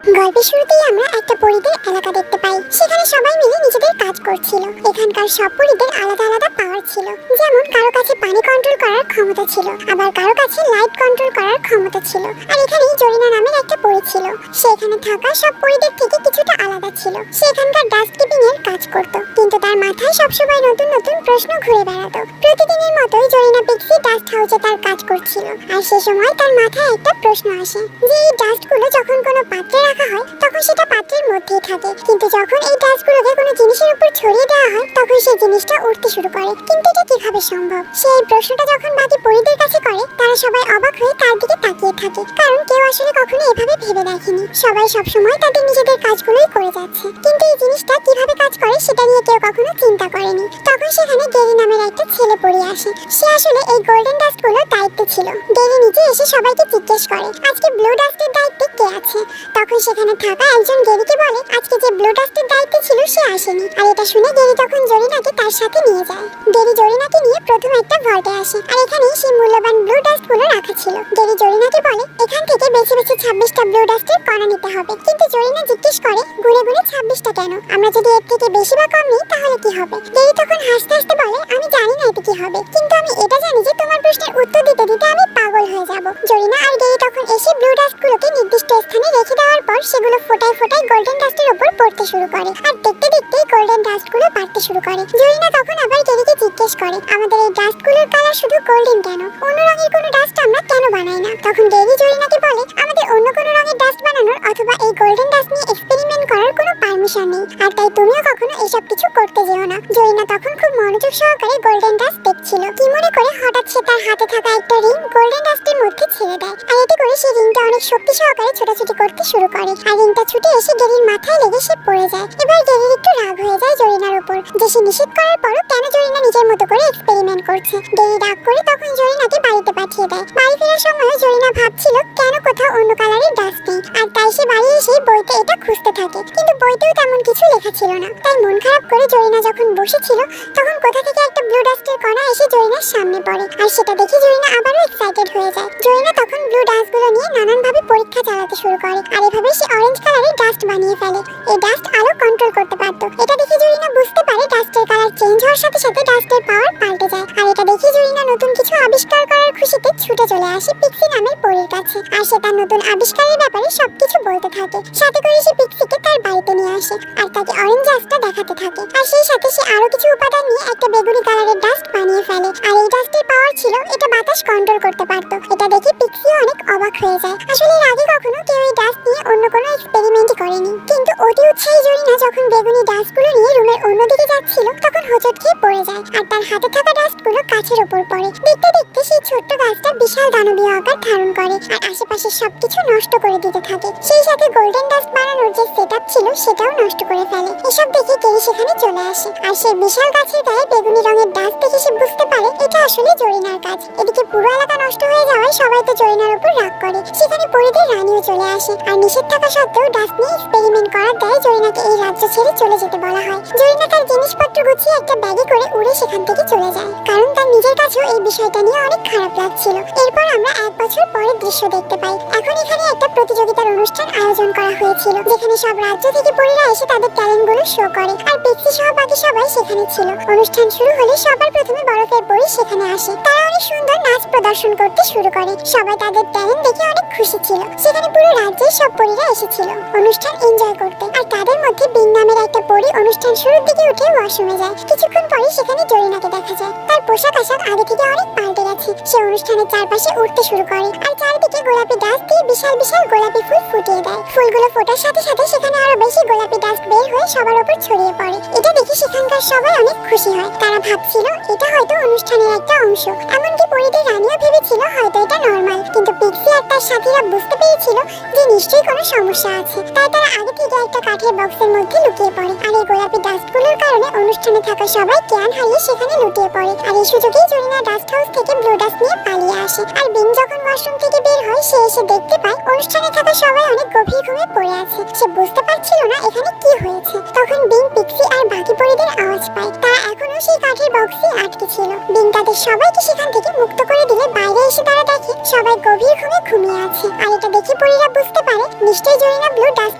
গল্পের শুরুতেই আমরা একটা পরীদের এলাকা দেখতে পাই। সেখানে সবাই মিলে নিজেদের কাজ করছিল। এখানকার সব পরীদের আলাদা আলাদা পাওয়ার ছিল। যেমন কারো কাছে পানি কন্ট্রোল করার ক্ষমতা ছিল, আবার কারো কাছে লাইট কন্ট্রোল করার ক্ষমতা ছিল। আর এখানেই জরিনা নামের একটা পরী ছিল। সে এখানে থাকা সব পরীদের থেকে কিছুটা আলাদা ছিল। সে এখানকার ডাস্ট কিপিং এর কাজ করত, কিন্তু তার মাথায় সবসময় নতুন নতুন প্রশ্ন ঘুরে বেড়াতো। প্রতিদিনের মতোই জরিনা পিক্সি ডাস্ট হাউসে তার কাজ করছিল। আর সে সময় তার মাথায় একটা প্রশ্ন আসে যে এই ডাস্টগুলো যখন কোনো পাত্রে রাখা হয় তখন সেটা পাত্রের মধ্যেই থাকে, কিন্তু যখন এই ডাস্টগুলোকে কোনো জিনিসের উপর ছড়িয়ে দেওয়া হয় তখন সেই জিনিসটা উঠতে শুরু করে। কিন্তু এটা কিভাবে সম্ভব? সেই প্রশ্নটা যখন বাকি পরীদের কাছে করে তারা সবাই অবাক হয়ে তার দিকে তাকিয়ে থাকে, কারণ কেউ আসলে কখনো এভাবে ভেবে দেখেনি। সবাই সবসময় তাদের নিজেদের কাজগুলোই করে যাচ্ছে, কিন্তু এই জিনিসটা কিভাবে কাজ করে সেটা নিয়ে কেউ কখনো চিন্তা করেনি। তখন সেখানে গেরি নামের একটা ছেলে পড়ে আসে। সে আসলে এই গোল্ডেন ডাস্টগুলোর দায়িত্বে ছিল। গেরি নিজে এসে সবাইকে জিজ্ঞেস করে আজকে ব্লু ডাস্টের দায়িত্বে কে আছে। তখন সেখানে থাকা একজন গেরিকে বলে আজকে যে ব্লু ডাস্টের দায়িত্বে ছিল সে আসেনি। আর এটা শুনে গেরি তখন জরিনাকে তার সাথে নিয়ে যায়। গেরি জরিনাকে নিয়ে প্রথম একটা ভল্টে আসে, আর এখানেই সেই মূল্যবান ব্লু ডাস্টগুলো রাখা ছিল। গেরি জরিনাকে বলে এখান থেকে বেছে বেছে 26টা ব্লু ডাস্টের কণা নিতে হবে। কিন্তু জরিনা জিজ্ঞেস করে ঘুরে ঘুরে 26টা কেন? আমরা যদি এর থেকে বেশি বা কম নিই তাহলে কি হবে? গেরি তখন হাসতে হাসতে বলে আমি জানি না এতে কি হবে, কিন্তু আমি এটা জানি যে তোমার প্রশ্নের উত্তর দিতে দিতে আমি পাগল হয়ে যাব। জরিনা আর গেরি তখন এসে ব্লু ডাস্টগুলোকে নির্দিষ্ট স্থানে রেখে দেওয়ার পর সেগুলো ফোটায় ফোটায় গোল্ডেন ডাস্টের উপর পড়তে শুরু করে। আর দেখতে দেখতে গোল্ডেন ডাস্টগুলো বাড়তে শুরু করে। জরিনা তখন আবার গেরিকে জিজ্ঞেস করে আমাদের এই ডাস্টগুলোর কালার শুধু গোল্ডেন কেন? অন্য রঙের কোনো ডাস্ট আমরা কেন বানাই না? তখন গেরি জরিনাকে বলে আমাদের অন্য কোনো রঙের ডাস্ট বানানোর অথবা এই গোল্ডেন ডাস্ট নিয়ে এক্সপেরিমেন্ট করার কোনো পারমিশন নেই, আর তাই তুমিও কখনো এসব কিছু করতে যেও না। জরিনা তখন খুব মনোযোগ সহকারে গোল্ডেন ডাস্ট দেখছিল। কি মনে করে হঠাৎ সে তার হাতে থাকা একটা রিং গোল্ডেন ডাস্টের মধ্যে ছেড়ে দেয়, আর এতে করে সেই রিংটা অনেক শক্তি সহকারে ছোটাছুটি করতে শুরু করে। আর রিংটা ছুটে এসে গেরির মাথায় লেগে সে পড়ে যায়। এবার গেরির একটু রাগ হয়ে যায় জরিনার উপর যে সে নিষেধ করার পরও কেন জরিনা নিজের মতো করে এক্সপেরিমেন্ট করছে। গেরি রাগ করে তখন জরিনাকে বাড়িতে পাঠিয়ে দেয়। বাড়ি ফেরার সময় জরিনা ভাবছিল কেন কোথাও অন্য কালারের ডাস্ট নেই, আর তাই সে বাড়ি এসে বইতে এটা খুঁজতে থাকে, কিন্তু বইতেও তেমন কিছু লেখা ছিল না। তাই মন খারাপ করে জরিনা যখন বসেছিল তখন কোথা থেকে একটা ব্লু ডাস্টের কণা এসে জরিনার সামনে পড়ে, আর সেটা দেখে জরিনা আবারও এক্সাইটেড হয়ে যায়। জরিনা তখন ব্লু ডাস্টগুলো নিয়ে নানানভাবে পরীক্ষা চালাতে শুরু করে, আর এভাবে সে অরেঞ্জ কালারের ডাস্ট বানিয়ে ফেলে। এই ডাস্ট আলো কন্ট্রোল করতে পারত। এটা দেখে জরিনা বুঝতে পারে ডাস্টের কালার চেঞ্জ হওয়ার সাথে সাথে ডাস্টের পাওয়ার পাল্টে যায়। আর এটা দেখে জরিনা নতুন কিছু আবিষ্কার করার খুশিতে ছুটে চলে আসে পিক্সি নামের পরীর কাছে, আর সে তার নতুন আবিষ্কারের ব্যাপারে সবকিছু বলতে থাকে। সাথে করে সে পিক্সিকে তার বাড়িতে নিয়ে আসে আর তাকে অরেঞ্জ ডাস্টটা দেখাতে থাকে। আর সেই সাথে সে আরো কিছু উপাদান নিয়ে একটা বেগুনি কালারের ডাস্ট বানিয়ে ফেলে। আর এই ডাস্টের পাওয়ার ছিল এটা বাতাস কন্ট্রোল করতে পারত। এটা দেখে পিক্সি অনেক অবাক হয়ে যায়। আসলে এর আগে কখনো কেউ এই ডাস্ট নিয়ে অন্য কোনো এক্সপেরিমেন্টই করেনি। কিন্তু অতি উৎসাহী জরিনা যখন বেগুনি ডাস্টগুলো নিয়ে রুমের অন্যদিকে যাচ্ছিল তখন হোঁচট খেয়ে পড়ে যায়, আর তার হাতে থাকা ডাস্টগুলো গাছের উপর পড়ে। দেখতে দেখতে সেই ছোট্ট গাছটা বিশাল দানবীয় আকার ধারণ করে আর আশেপাশের সবকিছু নষ্ট করে দিতে থাকে। সেই সাথে গোল্ডেন ডাস্ট বানানোর যে সেটআপ ছিল সেটাও নষ্ট করে ফেলে। এসব দেখে গেরি সেখানে চলে আসে, আর সেই বিশাল গাছের গায়ে বেগুনি রঙের ডাস্ট দেখে সে বুঝতে পারে এটা আসলে জরিনার কাজ। এদিকে পুরো এলাকা নষ্ট হয়ে যাওয়ায় সবাই তো জরিনার উপর রাগ করে। সেখানে পরীদের রানীও চলে আসে, আর নিষেধ থাকা সত্ত্বেও ডাস্ট নিয়ে এক্সপেরিমেন্ট করার দায়ে জরিনাকে এই রাজ্য ছেড়ে চলে যেতে বলা হয়। জরিনা তার জিনিসপত্র গুছিয়ে একটা ব্যাগে করে উড়ে সেখান থেকে চলে যায়, কারণ তার নিজের কাছেও এই বিষয়টা নিয়ে অনেক খারাপ লাগছিল। এরপর আমরা 1 বছর পরের দৃশ্য দেখতে পাই। এখন এখানে একটা প্রতিযোগিতার অনুষ্ঠান আয়োজন করা হয়েছিল, যেখানে সব রাজ্য থেকে পরীরা এসে তাদের ট্যালেন্টগুলো শো করে, আর পিক্সি সহ বাকি সবাই সেখানে ছিল। অনুষ্ঠান শুরু হলে সবার প্রথমে বরফের পরী সেখানে আসে। তারা অনেক সুন্দর নাচ প্রদর্শন করতে শুরু করে। সবাই তাদের ট্যালেন্ট দেখে অনেক খুশি ছিল। সেখানে পুরো রাজ্যের সব পরীরা এসেছিল অনুষ্ঠান এনজয় করতে, আর তাদের মধ্যে বিন নামের একটা পরী অনুষ্ঠান শুরুর দিকে উঠে ওয়াশরুমে যায়। কিছুক্ষণ পরে সেখানে জরিনাকে দেখা যায়। তার পোশাক আশাক আগে থেকে অনেক পাল্টে গেছে। সে অনুষ্ঠানের চারপাশে উঠতে শুরু করে, আর চারিদিকে গোলাপি ডাস্ট দিয়ে বিশাল বিশাল গোলাপি ফুল ফুটিয়ে দেয়। ফুলগুলো ফোটার সাথে সাথে সেখানে আরো বেশি গোলাপি ডাস্ট বের হয়ে সবার উপর ছড়িয়ে পড়ে। এটা দেখে সেখানকার সবাই অনেক খুশি হয়। তারা ভাবছিল এটা হয়তো অনুষ্ঠানের একটা অংশ। এমনকি পরীদের রানীও ভেবেছিল হয়তো এটা নর্মাল, কিন্তু পিক্সি আর তার সাথীরা বুঝতে পেরেছিল যে নিশ্চয়ই কোনো সমস্যা আছে। তাই তারা আগে থেকে একটা কাঠের বক্সের মধ্যে লুকিয়ে পড়ে, আর এই গোলাপি ডাস্টগুলোর কারণে অনুষ্ঠানে থাকা সবাই জ্ঞান হারিয়ে সেখানে লুটিয়ে পড়ে। আর এই সুযোগেই জরিনা ডাস্ট হাউস থেকে ব্লু ডাস্ট নিয়ে পালিয়ে আসে। আর বিন যখন ওয়াশরুম থেকে বের হয় সে এসে দেখতে পায় অনুষ্ঠানে থাকা সবাই অনেক গভীর ঘুমে পড়ে আছে। সে বুঝতে পারছিল না এখানে কি হয়েছে। তখন বিন, পিক্সি আর বাকি পরীদের আওয়াজ পায়। তারা এখনো সেই কাঠের বক্সে আটকে ছিল। বিন তাদের সবাইকে সেখান থেকে মুক্ত করে দিলে বাইরে এসে তারা দেখে সবাই গভীর ঘুমে ঘুমিয়ে আছে। আর এটা দেখে পরীরা বুঝতে পারে নিশ্চয়ই জরিনা ব্লু ডাস্ট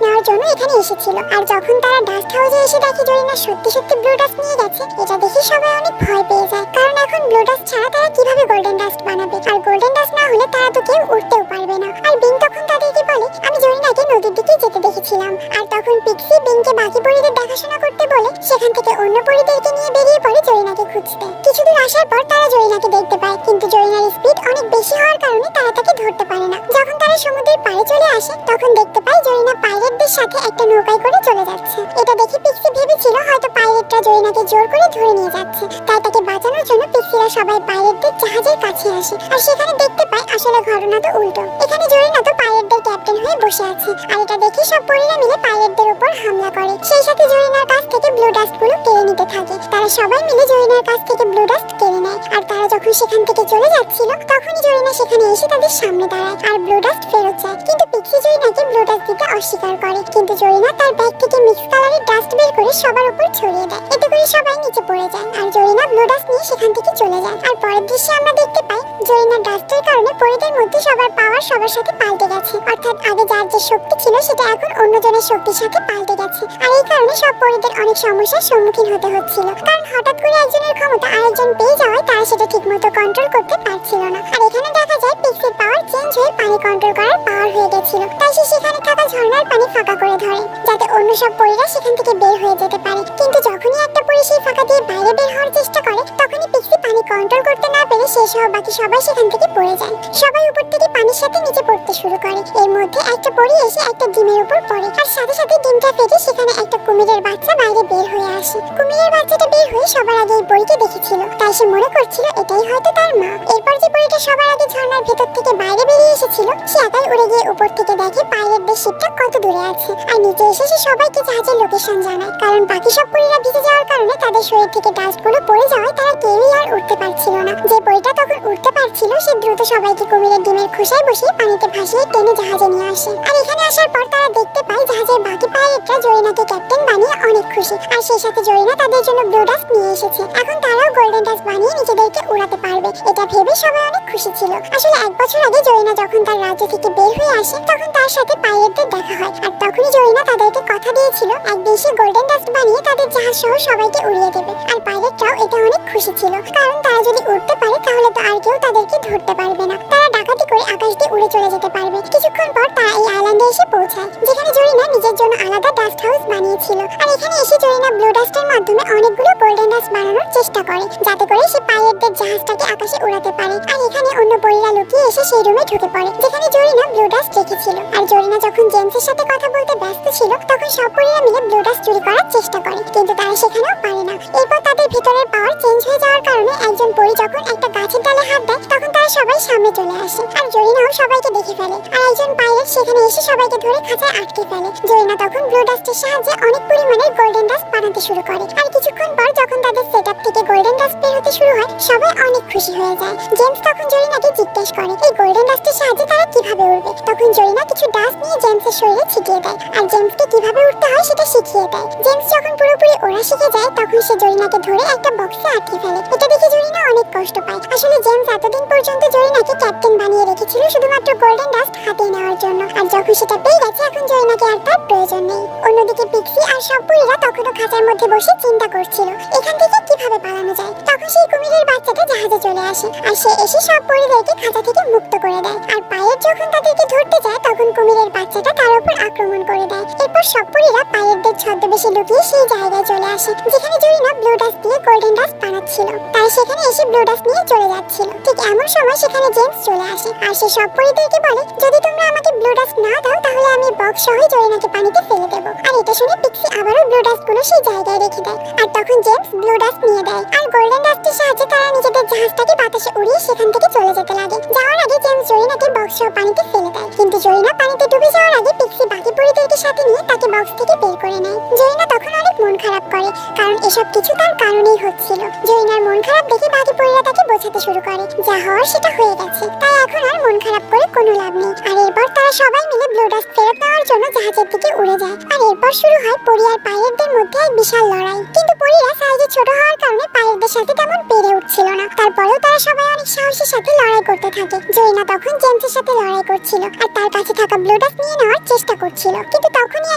নেওয়ার জন্য এখানে এসেছিল। আর যখন তারা ডাস্ট হাউসে এসে দেখে জরিনা সত্যি সত্যি ব্লু ডাস্ট নিয়ে গেছে, এটা দেখে সবাই অনেক ভয় পেয়ে যায়, কারণ এখন ব্লু ডাস্ট ছাড়া তারা কিভাবে গোল্ডেন ডাস্ট বানাবে, আর গোল্ডেন ডাস্ট না হলে তারা তো কেউ উঠতেও পারবে না। আর বিং তখন তাদেরকে বলে, আমি জরিনাকে নদীর দিকে যেতে দেখেছিলাম। আর তখন পিক্সি বিংকে বাকি পরীদের দেখাশোনা করতে বলে সেখান থেকে অন্য পরীদেরকে নিয়ে বেরিয়ে পড়ে জরিনাকে খুঁজতে। কিছুদূর আসার পর তারা জরিনাকে দেখতে পায়, কিন্তু জরিনার স্পিড অনেক বেশি হওয়ার কারণে তারা তাকে ধরতে পারে না। যখন তারা সমুদ্রের পাড়ে চলে আসে তখন দেখতে পায় জরিনা পাইরেটদের সাথে একটা নৌকায় করে চলে যাচ্ছে। এটা দেখে পিক্সি ভেবেছিল হয়তো পাইরেটরা জরিনাকে জোর করে ধরে নিয়ে যাচ্ছে, তাই তাকে বাঁচানোর জন্য পিক্সিরা সবাই পাইরেটদের জাহাজের কাছে আসে। আর সেখানে দেখতে পায় আসলে ঘটনা তো উল্টো, এখানে জরিনা তো পাইরেটদের ক্যাপ্টেন হয়ে বসে আছে। আর এটা দেখে সব পরীরা মিলে পাইরেটদের উপর হামলা করে, সেই সাথে জরিনার কাছ থেকে ব্লু ডাস্ট গুলো কেড়ে নিতে থাকে। তারা সবাই মিলে জরিনার কাছ থেকে ব্লু ডাস্ট কেড়ে নেয়। আর তারা যখন সেখান থেকে চলে যাচ্ছিল তখনই জরিনা সেখানে এসে তাদের সামনে দাঁড়ায় আর ব্লু ডাস্ট ফেরত যায়। কিন্তু পিক্সি জরিনাকে ব্লু ডাস্ট দিতে অস্বীকার করে, কিন্তু জরিনা তার ব্যাগ থেকে মিক্স কালারের ডাস্ট বের করে সবার উপর ছড়িয়ে দেয়। এতে করে সবাই নিচে পড়ে যায় আর জরিনা ব্লু ডাস্ট নিয়ে সেখান থেকে চলে যায়। আর পরের দৃশ্যে আমরা দেখতে পাই জরিনার ডাস্টের কারণে পরীদের মধ্যে সবার পাওয়ার সবার সাথে পাল্টে গেছে, অর্থাৎ আগে যার যে শক্তি ছিল সেটা এখন অন্যজনের শক্তির সাথে পাল্টে গেছে। আর এই কারণে সব পরীদের অনেক সমস্যার সম্মুখীন হতে হচ্ছিল, কারণ হঠাৎ করে একজনের ক্ষমতা আরেকজন পেয়ে যাওয়ায় তারা সেটা ঠিকমতো কন্ট্রোল করতে পারছিল না। আর এখানে দেখা যায় পিক্সির পাওয়ার চেঞ্জ হয়ে পানি কন্ট্রোল করার পাওয়ার হয়ে গেছিল, তাই সে সেখানে থাকা ঝর্ণার পানি ফাঁকা করে ধরে যাতে অন্য সব পরীরা সেখান থেকে বের হয়ে যেতে পারে। কিন্তু যখনই একটা পরী সেই ফাঁকা দিয়ে বাইরে বের হওয়ার চেষ্টা করে তখনই পিক্সি পানি কন্ট্রোল করতে না পেরে সে সহ বাকি সবাই সেখান থেকে পড়ে যায়। সবাই উপর থেকে পানির সাথে নিচে পড়তে শুরু করে। এর মধ্যে একটা পরী এসে একটা ডিমের উপর পড়ে, আর সাথে সাথে ডিমটা ফেটে সেখানে একটা কুমিরের বাচ্চা বাইরে বের হয়ে আসে। কুমিরের বাচ্চাটা বের হয়ে সবার আগে এই পরীকে দেখেছিল, তাই সে মনে করছিল এটাই হয়তো তার মা। এরপর যে পরীটা সবার আগে ঝর্ণার ভেতর থেকে বাইরে বেরিয়ে এসেছিল সে একাই উড়ে গিয়ে উপর থেকে দেখে পাইরেটদের শিপটা কত দূরে আছে। আর নিচে এসে সে সবাইকে জাহাজের লোকেশন জানায়, কারণ বাকি সব পরীরা ভিজে যাওয়ার কারণে তাদের শরীর থেকে ডাস্টগুলো পড়ে যাওয়ায় তারা কেউই আর উঠতে পারছিল না। যে পরীটা তখন উঠতে পারছিল সে দ্রুত সবাইকে কুমিরের ডিমের খোসায় বসিয়ে পানিতে ভাসিয়ে টেনে জাহাজে নিয়ে আসে। আর এখানে আসার পর তারা দেখতে পায় জাহাজের বাকি পাইরেটরা জরিনাকে ক্যাপ্টেন বানিয়ে অনেক খুশি, আর সেই সাথে জরিনা তাদের জন্য ব্লু ডাস্ট নিয়ে এসেছে। এখন তারাও গোল্ডেন ডাস্ট বানিয়ে নিজেদেরকে উড়াতে পারবে, এটা ভেবে সবাই অনেক খুশি ছিল। আসলে 1 বছর আগে জরিনা যখন তার রাজ্য থেকে বের হয়ে আসে তখন তার সাথে পাইরেটদের দেখা হয়, আর তখনই জরিনা তাদেরকে কথা দিয়েছিল একদিন সে গোল্ডেন ডাস্ট বানিয়ে তাদের জাহাজ সহ সবাইকে উড়িয়ে দেবে। আর পাইরেটরাও এটা অনেক খুশি ছিল, কারণ তারা যদি উঠতে পারে তাহলে তো আর কেউ তাদেরকে ধরতে পারবে না, তারা ডাকাতি করে আকাশ দিয়ে উড়ে চলে যেতে পারবে। কিছুক্ষণ পর তারা এই আইল্যান্ডে এসে পৌঁছায় যেখানে জরিনা নিজের জন্য আলাদা ডাস্ট হাউস বানিয়েছিল। আর এখানে এসে জরিনা ব্লু ডাস্টের মাধ্যমে অনেকগুলো গোল্ডেন ডাস্ট বানানোর চেষ্টা করে যাতে করে সে পাইরেটদের জাহাজটাকে আকাশে উড়াতে পারে। আর এখানে অন্য পরীরা লুকিয়ে এসে সেই রুমে ঢুকে পড়ে যেখানে জরিনা ব্লু ডাস্ট রেখেছিল। আর জরিনা যখন জেমসের সাথে কথা বলতে ব্যস্ত ছিল তখন সব পরীরা মিলে ব্লু ডাস্ট চুরি করার চেষ্টা করে, কিন্তু তারা সেখানেও পারে না। এরপর তাদের ভিতরের পাওয়ার চেঞ্জ হয়ে যাওয়ার কারণে একজন পরী যখন একটা গাছের ডালে হাত দেয় তখন তারা সবাই সামনে চলে আসে, আর জরিনাও সবাইকে দেখে ফেলে। আর একজন পাইরেট সেখানে এসে সবাইকে ধরে খাঁচায় আটকে ফেলে। জরিনা তখন ব্লু ডাস্টের সাহায্যে অনেক পরিমাণের গোল্ডেন ডাস্ট বানাতে শুরু করে। আর কিছুক্ষণ পর যখন তাদের সেটআপ থেকে গোল্ডেন ডাস্ট বের হতে শুরু হয় সবাই অনেক খুশি হয়ে যায়। জেমস তখন জরিনাকে জিজ্ঞেস করে এই গোল্ডেন ডাস্টের সাহায্যে তারা কিভাবে উড়বে। তখন জরিনা কিছু ডাস্ট নিয়ে জেমসের শরীরে ছিটিয়ে দেয় আর জেমসকে কিভাবে উঠতে হয় সেটা শিখিয়ে দেয়। জেমস যখন পুরোপুরি ওড়া শিখে যায় তখন সে জরিনাকে ধরে একটা বক্সে আটকে ফেলে। এটা দেখে জরিনা অনেক কষ্ট পায়। আসলে জেমস এতদিন পর্যন্ত জরিনাকে ক্যাপ্টেন বানিয়ে রেখেছিল শুধুমাত্র গোল্ডেন ডাস্ট হাতে নেওয়ার জন্য, আর যখন সেটা পেয়ে গেছে এখন জরিনাকে আর তার প্রয়োজন নেই। অন্যদিকে পিক্সি আর সব পরীরা তখনও খাঁচার মধ্যে বসে চিন্তা করছিল এখান থেকে কিভাবে পালানো যায়। তখন সেই কুমিরের বাচ্চাটা জাহাজে চলে আসে আর সে এসে সব পরীদেরকে খাঁচা থেকে মুক্ত করে দেয়। আর পাইরেট যখন তাদেরকে ধরতে যায় তখন কুমিরের বাচ্চাটা তার উপর আক্রমণ করে দেয়। এরপর সব পরীরা পাইরেটদের ছদ্মবেশে লুকিয়ে সেই জায়গায় চলে আসে যেখানে জরিনা ব্লু ডাস্ট দিয়ে গোল্ডেন ডাস্ট বানাচ্ছিল। তাই সেখানে এসে ব্লু ডাস্ট নিয়ে চলে যাচ্ছিল। ঠিক এমন সময় সেখানে জেমস চলে আসে আর সে সব পরীদেরকে বলে যদি তোমরা আমাকে ব্লু ডাস্ট না দাও তাহলে আমি বক্স সহ জরিনাকে পানিতে ফেলে দেবো। আর এটা শুনে পিক্সি আবারও ব্লু ডাস্ট গুলো সেই জায়গায় রেখে দেয়। আর তখন জেমস ব্লু ডাস্ট নিয়ে দেয় আর গোল্ডেন ডাস্টের সাহায্যে তারা নিজেদের জাহাজটাকে বাতাসে উড়িয়ে সেখান থেকে চলে যেতে লাগে। যাওয়ার আগে জেমস জরিনাকে বক্স সহ পানিতে ফেলে দেয়, কিন্তু জরিনা পানিতে ডুবে যাওয়ার আগে পিক্সি বাকি পরীদেরকে সাথে নিয়ে তাকে বক্স থেকে বের করে নেয়। জরিনা তখন অনেক মন খারাপ করে কারণ এসব কিছু তার কারণেই হচ্ছিল। জরিনার মন খারাপ দেখে বাকি পরীরা তাকে বোঝাতে শুরু করে যা হওয়ার সেটা হয়ে গেছে, তাই এখন আর মন খারাপ করে কোনো লাভ নেই। আর এরপর তারা সবাই মিলে ব্লু ডাস্ট ফেরত নেওয়ার জন্য জাহাজের দিকে উড়ে যায়। আর এরপর শুরু হয় পরি আর পাইরেটদের মধ্যে এক বিশাল লড়াই। কিন্তু পরিরা সাইজে ছোট হওয়ার কারণে পাইরেটদের সাথে তেমন পেরে উঠছিল না। তারপরেও তারা সবাই অনেক সাহসের সাথে লড়াই করতে থাকে। জরিনা তখন জেমসের সাথে লড়াই করছিল আর তার কাছে থাকা ব্লু ডাস্ট নিয়ে নেওয়ার চেষ্টা করছিল। কিন্তু তখনই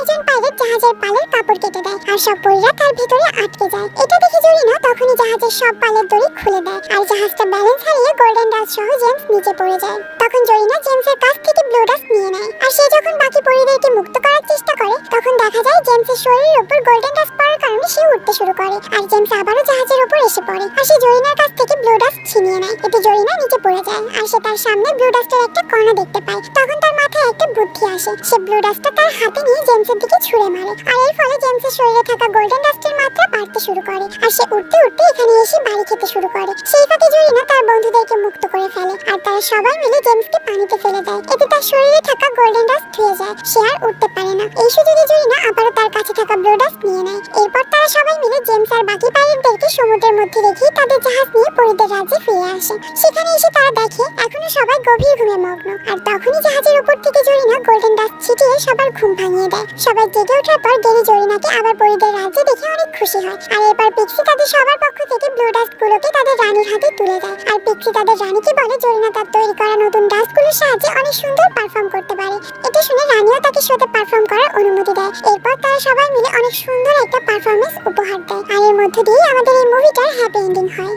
একজন পাইরেট জাহাজের পালের কাপড় কেটে দেয় আর সব পরিরা তার ভিতরে আটকে যায়। এটা দেখে জরিনা তখনই জাহাজের সব পালের দড়ি খুলে দেয় আর জাহাজটা ব্যালেন্স হারিয়ে গোল্ডেন ডাস্ট সহ জেমস নিচে পড়ে যায়। তখন জরিনা জেমসের কাছ থেকে ব্লু ডাস্ট নিয়ে নেয় আর সে যখন বাকি পরিদেরকে মুক্ত করার চেষ্টা করে তখন দেখা যায় জেমসের শরীরের উপর গোল্ডেন ডাস্ট পড়ার কারণে সে উঠতে শুরু করে আর জেমস আবারও জাহাজের উপর এসে পড়ে আর সে জরিনার কাছ থেকে ব্লু ডাস্ট ছিনিয়ে নেয়। এতে জরিনা নিচে পড়ে যায় আর সে তার সামনে ব্লু ডাস্টের একটা কণা দেখতে পায়। তখন তার মাথায় একটা বুদ্ধি আসে। সে ব্লু ডাস্টটা তার হাতে নিয়ে জেমসের দিকে ছুঁড়ে মারে আর এর ফলে জেমসের শরীরে থাকা গোল্ডেন ডাস্টের মাত্রা বাড়তে শুরু করে আর সে উঠতে উঠতে এখানে এসে বাড়ি খেতে শুরু করে। সেই ফাঁকে জরিনা তার বন্ধুদেরকে মুক্ত করে ফেলে আর তারা সবাই মিলে জেমসকে পানিতে ফেলে দেয়। এতে তার শরীরে থাকা গোল্ডেন ডাস্ট ধুয়ে যায়, সে আর উঠতে পারে না। এই সুযোগে জরিনা আবারও তার কাছে থাকা ব্লু ডাস্ট নিয়ে নেয়। এরপর তারা সবাই মিলে জেমস আর বাকি পাইরেটদেরকে সমুদ্রের মধ্যে রেখে তাদের জাহাজ নিয়ে পরিদের রাজ্যে ফিরে আসে। সেখানে এসে তারা দেখে এখনো সবাই গভীর ঘুমে মগ্ন আর তখনই জাহাজের উপর থেকে জরিনা গোল্ডেন ডাস্ট ছিটিয়ে সবার ঘুম ভাঙিয়ে দেয়। সবাই জেগে ওঠার পর গেরি জরিনাকে আবার পরিদের রাজ্যে দেখে অনেক খুশি হয় আর এবার পিক্সি তাদের সবার পক্ষ থেকে ব্লু ডাস্ট গুলোকে তাদের রানীর হাতে তুলে দেয় আর পিক্সি তাদের রানীকে বলে জরিনা তার তৈরি করা নতুন ডাস্ট গুলোর সাহায্যে অনেক সুন্দর পারফর্ম করতে পারে। এটা শুনে রানীও তাকে শোতে পারফর্ম করার অনুমতি দেয়। এরপর তারা সবাই মিলে অনেক সুন্দর একটা পারফরমেন্স উপহার দেয় আর এর মধ্য দিয়ে আমাদের এই মুভিটার হ্যাপি এন্ডিং হয়।